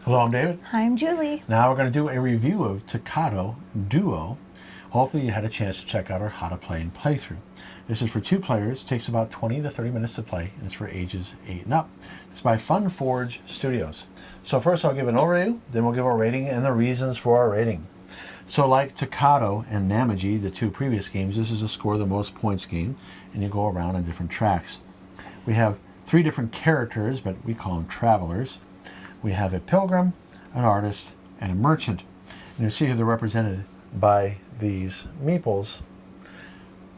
Hello, I'm David. Hi, I'm Julie. Now we're going to do a review of Tokaido Duo. Hopefully you had a chance to check out our how to play and playthrough. This is for 2 players, takes about 20 to 30 minutes to play, and it's for ages 8 and up. It's by Funforge Studios. So first I'll give an overview, then we'll give our rating and the reasons for our rating. So like Tokaido and Namiji, the 2 previous games, this is a score the most points game, and you go around on different tracks. We have 3 different characters, but we call them travelers. We have a pilgrim, an artist, and a merchant. And you see how they're represented by these meeples.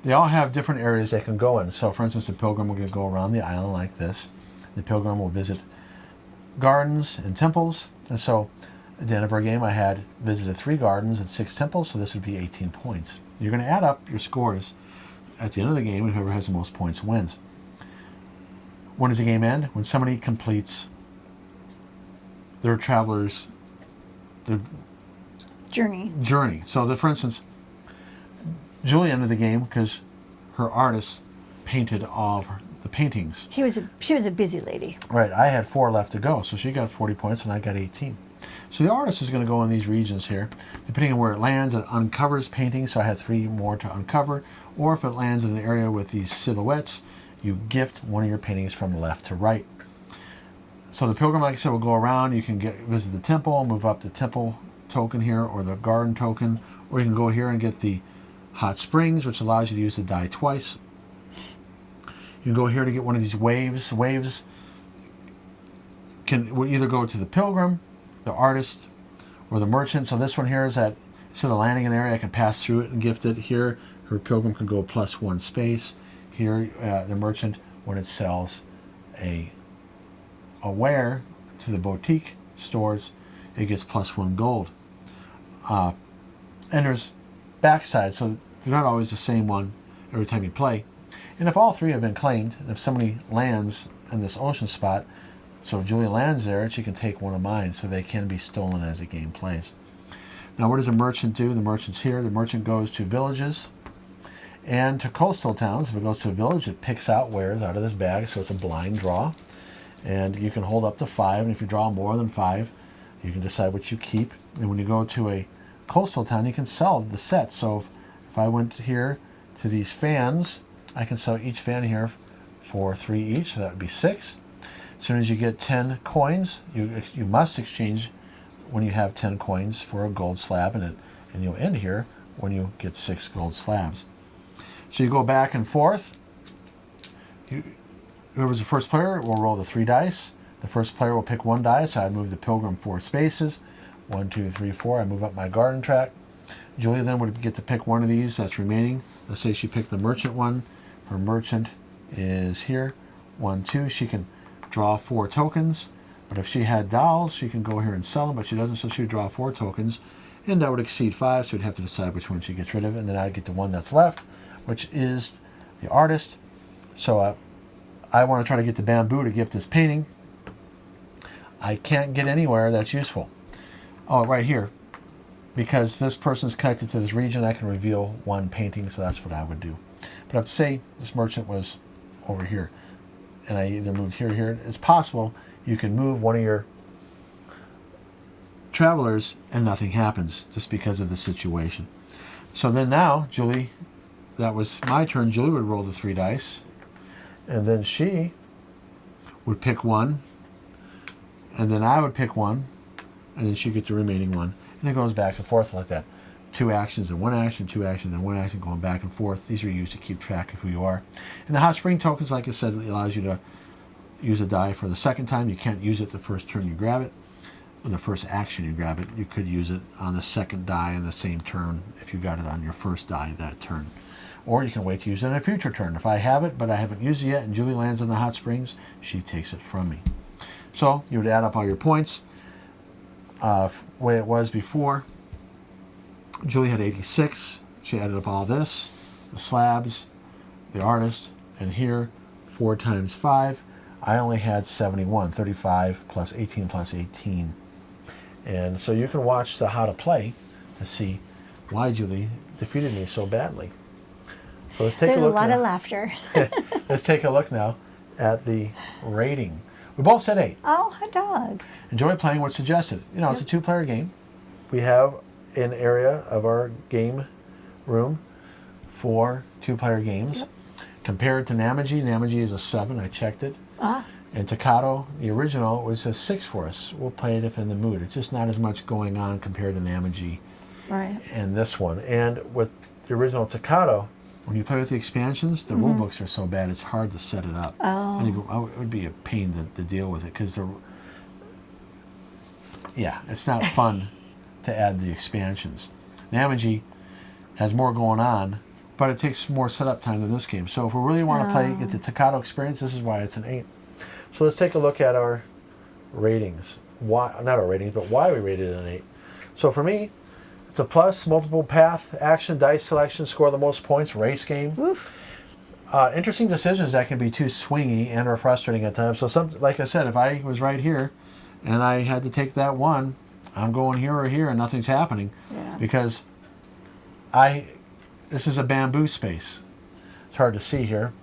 They all have different areas they can go in. So for instance, the pilgrim will go around the island like this. The pilgrim will visit gardens and temples. And so at the end of our game, I had visited 3 gardens and 6 temples, so this would be 18 points. You're going to add up your scores at the end of the game, and whoever has the most points wins. When does the game end? When somebody completes their traveler's journey. So for instance, Julie ended the game because her artist painted all of the paintings. She was a busy lady. Right. I had 4 left to go, so she got 40 points and I got 18. So the artist is going to go in these regions here. Depending on where it lands, it uncovers paintings, so I had 3 more to uncover. Or if it lands in an area with these silhouettes, you gift one of your paintings from left to right. So the pilgrim, like I said, will go around. You can visit the temple, move up the temple token here, or the garden token, or you can go here and get the hot springs, which allows you to use the die twice. You can go here to get one of these waves. Waves will either go to the pilgrim, the artist, or the merchant. So this one here is that instead of landing in an area, I can pass through it and gift it. Here, her pilgrim can go +1 space. Here, the merchant, when it sells a ware to the boutique stores, it gets +1 gold. And there's backsides, so they're not always the same one every time you play. And if all 3 have been claimed, and if somebody lands in this ocean spot, so if Julia lands there, she can take one of mine, so they can be stolen as the game plays. Now what does a merchant do? The merchant's here. The merchant goes to villages and to coastal towns. If it goes to a village, it picks out wares out of this bag, so it's a blind draw. And you can hold up to 5, and if you draw more than 5, you can decide what you keep. And when you go to a coastal town, you can sell the set. So if I went here to these fans, I can sell each fan here for 3 each, so that would be 6. As soon as you get 10 coins, you must exchange when you have 10 coins for a gold slab, and you'll end here when you get 6 gold slabs. So you go back and forth. Whoever's the first player will roll the 3 dice. The first player will pick 1 die, so I move the pilgrim 4 spaces. 1, 2, 3, 4. I move up my garden track. Julia then would get to pick one of these that's remaining. Let's say she picked the merchant one. Her merchant is here. 1, 2. She can draw 4 tokens. But if she had dolls, she can go here and sell them, but she doesn't, so she would draw 4 tokens. And that would exceed 5, so we'd have to decide which one she gets rid of. And then I'd get the one that's left, which is the artist. So I want to try to get the bamboo to gift this painting. I can't get anywhere that's useful. Oh, right here. Because this person's connected to this region, I can reveal 1 painting, so that's what I would do. But I have to say this merchant was over here, and I either moved here or here. It's possible you can move one of your travelers and nothing happens just because of the situation. So then now, Julie, that was my turn. Julie would roll the 3 dice, and then she would pick 1, and then I would pick 1, and then she gets the remaining 1. And it goes back and forth like that. 2 actions and 1 action, 2 actions and 1 action, going back and forth. These are used to keep track of who you are. And the hot spring tokens, like I said, allows you to use a die for the second time. You can't use it the first turn you grab it, or the first action you grab it. You could use it on the second die in the same turn if you got it on your first die that turn. Or you can wait to use it in a future turn. If I have it, but I haven't used it yet, and Julie lands in the hot springs, she takes it from me. So you would add up all your points. Way it was before, Julie had 86. She added up all this, the slabs, the artist, and here 4 times 5. I only had 71, 35 plus 18 plus 18. And so you can watch the how to play to see why Julie defeated me so badly. So let's take a look. There's a lot of laughter. Let's take a look now at the rating. We both said 8. Oh, hot dog. Enjoy playing what's suggested. You know, it's a 2-player game. We have an area of our game room for 2-player games. Yep. Compared to Namaji, Namaji is a 7. I checked it. Ah, And Tokaido, the original, was a 6 for us. We'll play it if in the mood. It's just not as much going on compared to Namaji right. and this one. And with the original Tokaido, when you play with the expansions, the rule books are so bad it's hard to set it up. Oh. And it would be a pain to deal with it because it's not fun to add the expansions. Namaji has more going on, but it takes more setup time than this game. So if we really want to get the Tokaido experience, this is why it's an 8. So let's take a look at our ratings. Why, not our ratings, but why we rated it an 8. So for me, it's a plus, multiple path, action, dice selection, score the most points, race game. Oof. Interesting decisions that can be too swingy and or frustrating at times. So like I said, if I was right here and I had to take that one, I'm going here or here and nothing's happening. Yeah. Because this is a bamboo space. It's hard to see here.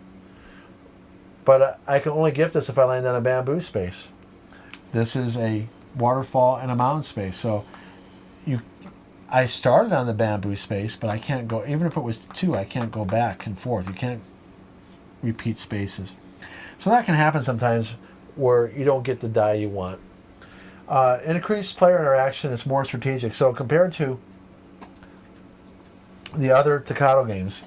But I can only gift this if I land on a bamboo space. This is a waterfall and a mountain space. So I started on the bamboo space, but I can't go, even if it was 2, I can't go back and forth. You can't repeat spaces. So that can happen sometimes where you don't get the die you want. Increased player interaction is more strategic. So compared to the other Tokaido games,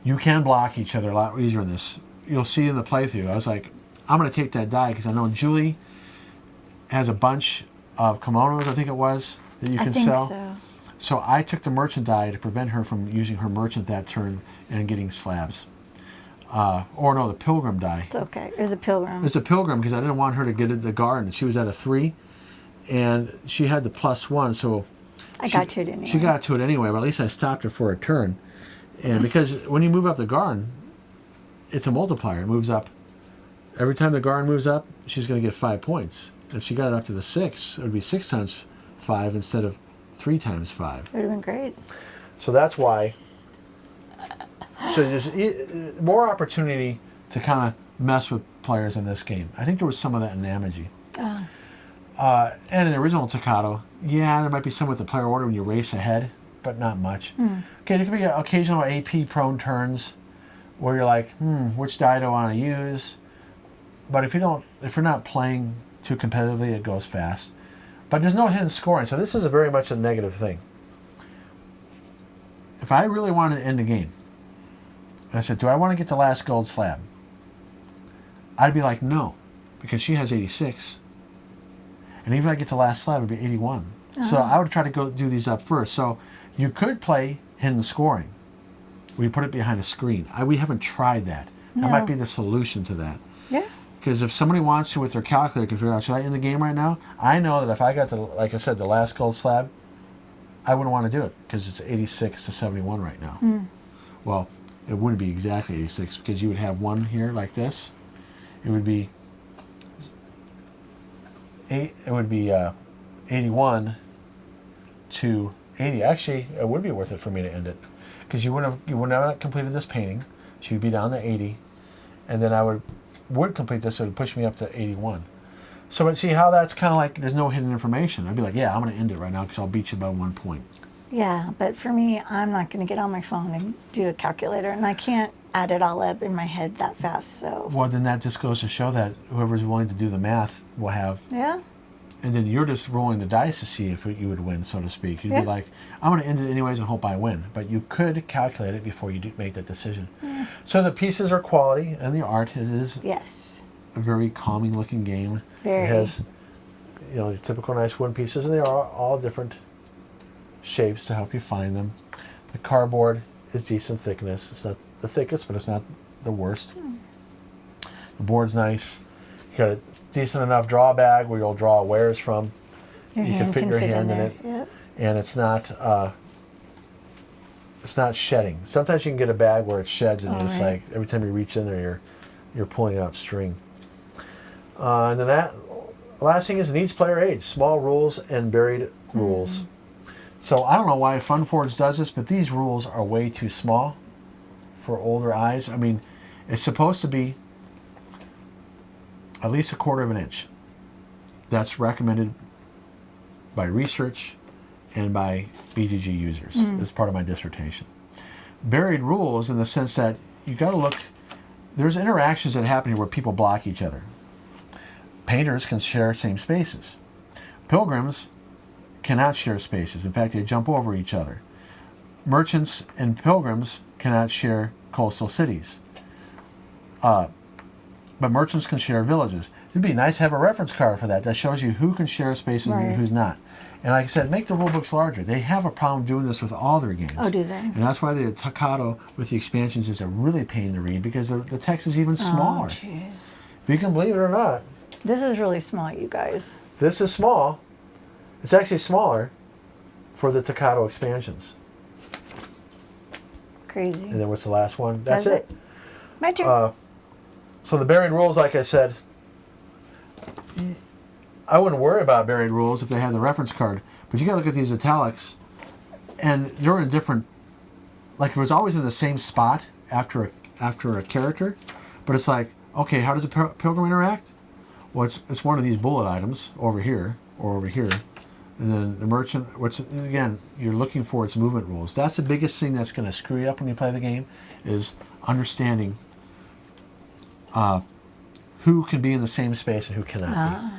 you can block each other a lot easier in this. You'll see in the playthrough, I was like, I'm going to take that die because I know Julie has a bunch of kimonos, I think it was, that you can sell. So. So I took the merchant die to prevent her from using her merchant that turn and getting slabs. The Pilgrim die. It's okay. It was a pilgrim. It's a Pilgrim because I didn't want her to get into the garden. She was at a 3, and she had the +1, so I got to it anyway. She got to it anyway, but at least I stopped her for a turn. And because when you move up the garden, it's a multiplier. It moves up. Every time the garden moves up, she's going to get 5 points. If she got it up to the 6, it would be 6 times 5 instead of 3 times 5. It would have been great. So that's why. So there's more opportunity to kind of mess with players in this game. I think there was some of that in Namaji. Oh. And in the original Tokaido, there might be some with the player order when you race ahead, but not much. Okay, there could be occasional AP-prone turns where you're like, which die do I want to use? But if you're not playing too competitively, it goes fast. But there's no hidden scoring, so this is very much a negative thing. If I really wanted to end the game, and I said, do I want to get the last gold slab? I'd be like, no, because she has 86. And even if I get the last slab, it would be 81. So I would try to go do these up first. So you could play hidden scoring, where you put it behind a screen. We haven't tried that. No. That might be the solution to that. Yeah. Because if somebody wants to, with their calculator, can figure out, should I end the game right now? I know that if I got like I said, the last gold slab, I wouldn't want to do it because it's 86 to 71 right now. Well, it wouldn't be exactly 86 because you would have one here like this. It would be 81 to 80. Actually, it would be worth it for me to end it because you would have completed this painting. So you'd be down to 80, and then I would complete this. So it would push me up to 81. So but see how that's kind of like there's no hidden information. I'd be like, yeah, I'm going to end it right now because I'll beat you by 1 point. Yeah, but for me, I'm not going to get on my phone and do a calculator, and I can't add it all up in my head that fast. So. Well, then that just goes to show that whoever's willing to do the math will have. Yeah. And then you're just rolling the dice to see if you would win, so to speak. You'd be like, I'm going to end it anyways and hope I win. But you could calculate it before you make that decision. Yeah. So the pieces are quality, and the art is Yes. a very calming looking game. Very. It has, your typical nice wooden pieces, and they are all different shapes to help you find them. The cardboard is decent thickness. It's not the thickest, but it's not the worst. The board's nice. You got a decent enough draw bag where you'll draw wares from. Your you hand can fit your hand in there. it, Yep. and it's not shedding. Sometimes you can get a bag where it sheds, and it's like every time you reach in there, you're pulling out string. And then that last thing is it needs player age, small rules and buried rules. So I don't know why Funforge does this, but these rules are way too small for older eyes. I mean, it's supposed to be at least 1/4 of an inch. That's recommended by research and by BTG users as part of my dissertation. Buried rules in the sense that you got to look, there's interactions that happen here where people block each other. Painters can share same spaces. Pilgrims cannot share spaces. In fact, they jump over each other. Merchants and pilgrims cannot share coastal cities. But merchants can share villages. It'd be nice to have a reference card for that shows you who can share space and who's not. And like I said, make the rule books larger. They have a problem doing this with all their games. Oh, do they? And that's why the Tokaido with the expansions is a really pain to read because the text is even smaller. Oh, jeez. If you can believe it or not. This is really small, you guys. This is small. It's actually smaller for the Tokaido expansions. Crazy. And then what's the last one? That's it. My turn. So the buried rules, like I said, I wouldn't worry about buried rules if they had the reference card. But you got to look at these italics, and they're in different. Like it was always in the same spot after a character, but it's like, okay, how does a pilgrim interact? Well, it's one of these bullet items over here or over here, and then the merchant. Again, you're looking for its movement rules. That's the biggest thing that's going to screw you up when you play the game, is understanding who can be in the same space and who cannot be.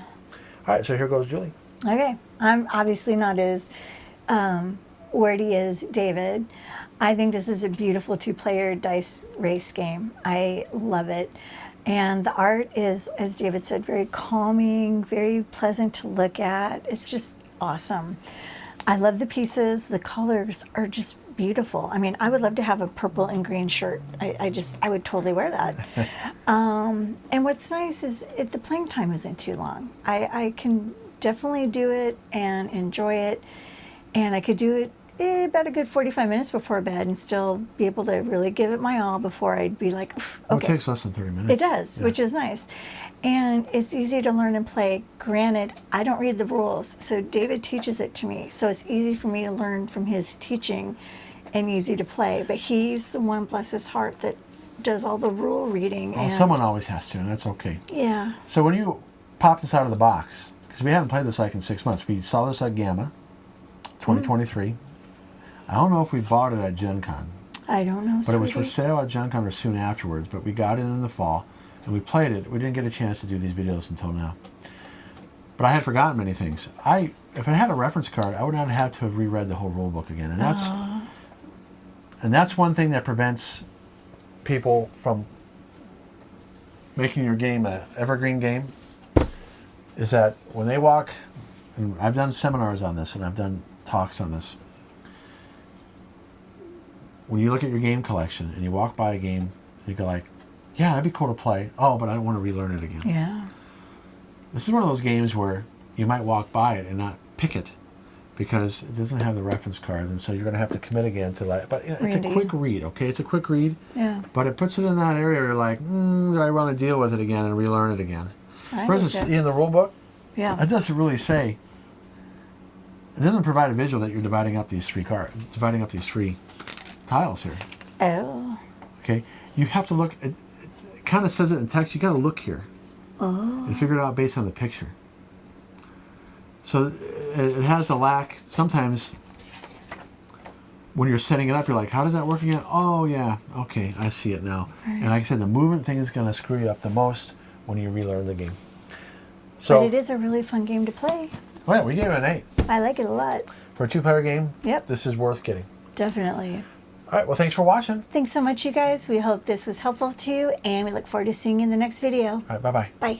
All right, so here goes Julie. Okay. I'm obviously not as wordy as David. I think this is a beautiful 2-player dice race game. I love it. And the art is, as David said, very calming, very pleasant to look at. It's just awesome. I love the pieces. The colors are just beautiful. I mean, I would love to have a purple and green shirt. I would totally wear that. And what's nice is the playing time isn't too long. I can definitely do it and enjoy it. And I could do it about a good 45 minutes before bed and still be able to really give it my all before I'd be like, okay. Well, it takes less than 30 minutes. It does, which is nice. And it's easy to learn and play. Granted, I don't read the rules, so David teaches it to me. So it's easy for me to learn from his teaching and easy to play. But he's the one, bless his heart, that does all the rule reading. Well, someone always has to, and that's okay. Yeah. So when you pop this out of the box, because we haven't played this like in 6 months, we saw this at Gamma 2023. I don't know if we bought it at Gen Con. I don't know, but it was for sale at Gen Con or soon afterwards, but we got it in the fall, and we played it. We didn't get a chance to do these videos until now. But I had forgotten many things. If I had a reference card, I would not have to have reread the whole rule book again. And that's one thing that prevents people from making your game an evergreen game, is that when they walk, and I've done seminars on this, and I've done talks on this, when you look at your game collection and you walk by a game, you go like, yeah, that'd be cool to play. Oh, but I don't want to relearn it again. Yeah. This is one of those games where you might walk by it and not pick it because it doesn't have the reference cards, and so you're going to have to commit again to like. But it's a quick read, okay? It's a quick read. Yeah. But it puts it in that area where you're like, do I want to deal with it again and relearn it again? For instance, in the rule book, it doesn't really say. It doesn't provide a visual that you're dividing up these three tiles here. Oh. Okay, you have to look. It kind of says it in text. You got to look here and figure it out based on the picture. So it has a lack. Sometimes when you're setting it up, you're like, "How does that work again?" Oh yeah, okay, I see it now. Right. And like I said, the movement thing is going to screw you up the most when you relearn the game. So, but it is a really fun game to play. Well, yeah, we gave it an 8. I like it a lot. For a 2-player game, yep, this is worth getting. Definitely. All right, well, thanks for watching. Thanks so much, you guys. We hope this was helpful to you, and we look forward to seeing you in the next video. All right, bye-bye. Bye.